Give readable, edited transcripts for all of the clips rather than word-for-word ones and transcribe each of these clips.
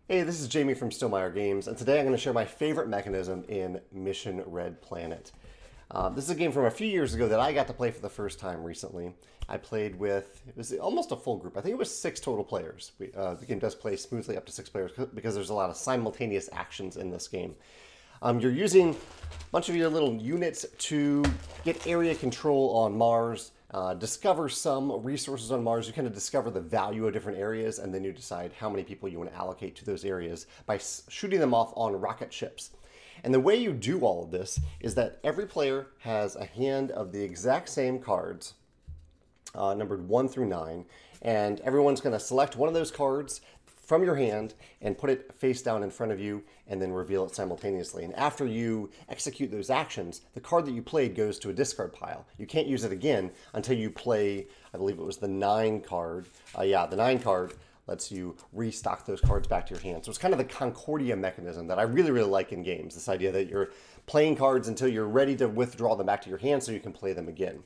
Hey, this is Jamey from Stillmeyer Games, and today I'm going to share my favorite mechanism in Mission Red Planet. This is a game from a few years ago that I got to play for the first time recently. I played with, it was almost a full group. I think it was 6 total players. The game does play smoothly up to 6 players because there's a lot of simultaneous actions in this game. You're using a bunch of your little units to get area control on Mars, discover some resources on Mars. You kind of discover the value of different areas, and then you decide how many people you want to allocate to those areas by shooting them off on rocket ships. And the way you do all of this is that every player has a hand of the exact same cards, numbered 1 through 9, and everyone's going to select one of those cards from your hand and put it face down in front of you and then reveal it simultaneously. And after you execute those actions, the card that you played goes to a discard pile. You can't use it again until you play, I believe it was the 9 card. The 9 card lets you restock those cards back to your hand. So it's kind of the Concordia mechanism that I really, really like in games. This idea that you're playing cards until you're ready to withdraw them back to your hand so you can play them again.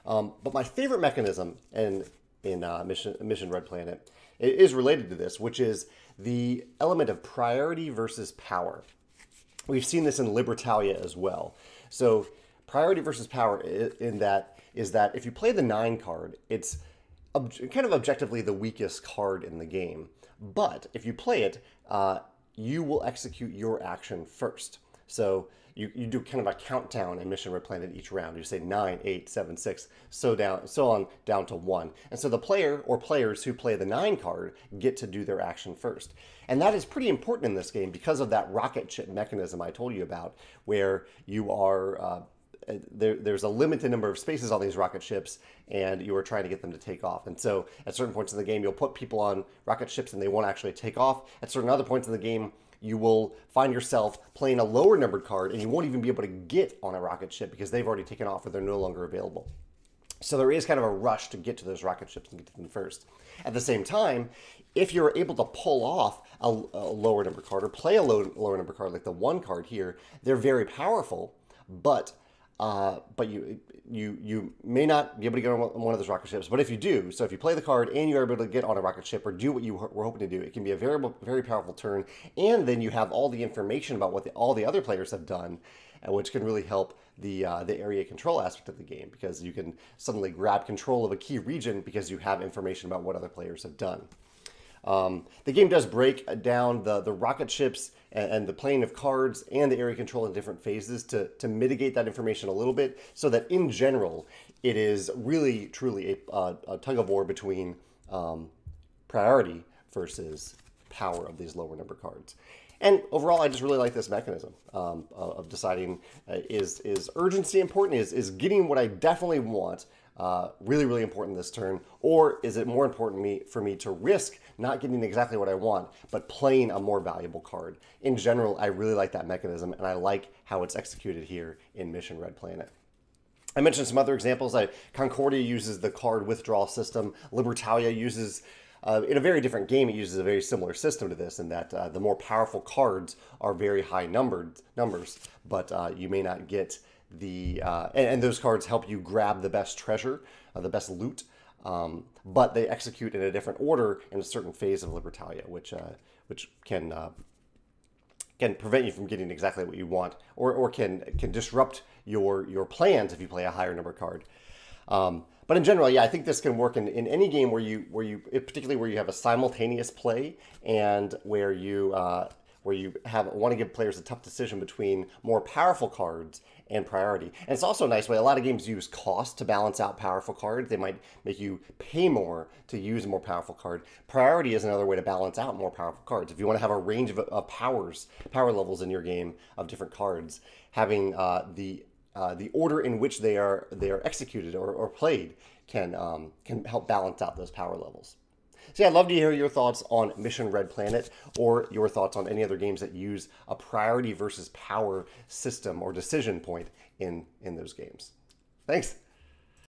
But my favorite mechanism in Mission Red Planet is related to this, which is the element of priority versus power. We've seen this in Libertalia as well. So priority versus power in that is that if you play the 9 card, it's kind of objectively the weakest card in the game. But if you play it, you will execute your action first. So you do kind of a countdown in Mission Red Planet each round. You say 9, 8, 7, 6, so on down to 1. And so the player or players who play the 9 card get to do their action first. And that is pretty important in this game because of that rocket ship mechanism I told you about, where you are there's a limited number of spaces on these rocket ships, and you are trying to get them to take off. And so at certain points in the game, you'll put people on rocket ships and they won't actually take off. At certain other points in the game, you will find yourself playing a lower numbered card and you won't even be able to get on a rocket ship because they've already taken off or they're no longer available. So there is kind of a rush to get to those rocket ships and get to them first. At the same time, if you're able to pull off a lower number card or play a lower number card like the 1 card here, they're very powerful, but you may not be able to get on one of those rocket ships. But if you do, so if you play the card and you're able to get on a rocket ship or do what you were hoping to do, it can be a very powerful turn. And then you have all the information about what all the other players have done, which can really help the area control aspect of the game, because you can suddenly grab control of a key region because you have information about what other players have done. The game does break down the rocket ships and the playing of cards and the area control in different phases to mitigate that information a little bit, so that in general it is really truly a tug of war between priority versus power of these lower number cards. And overall, I just really like this mechanism of deciding is urgency important? Is getting what I definitely want really, really important this turn? Or is it more important for me to risk not getting exactly what I want, but playing a more valuable card? In general, I really like that mechanism, and I like how it's executed here in Mission Red Planet. I mentioned some other examples. Concordia uses the card withdrawal system. Libertalia uses, in a very different game, it uses a very similar system to this, in that the more powerful cards are very high numbers, but you may not get and those cards help you grab the best treasure, the best loot, but they execute in a different order in a certain phase of Libertalia, which can prevent you from getting exactly what you want, or can disrupt your plans if you play a higher number card. But in general, yeah, I think this can work in any game particularly where you have a simultaneous play and where you want to give players a tough decision between more powerful cards and priority. And it's also a nice way. A lot of games use cost to balance out powerful cards. They might make you pay more to use a more powerful card. Priority is another way to balance out more powerful cards. If you want to have a range of power levels in your game of different cards, having the order in which they are executed or played can help balance out those power levels. So yeah, I'd love to hear your thoughts on Mission Red Planet, or your thoughts on any other games that use a priority versus power system or decision point in those games. Thanks.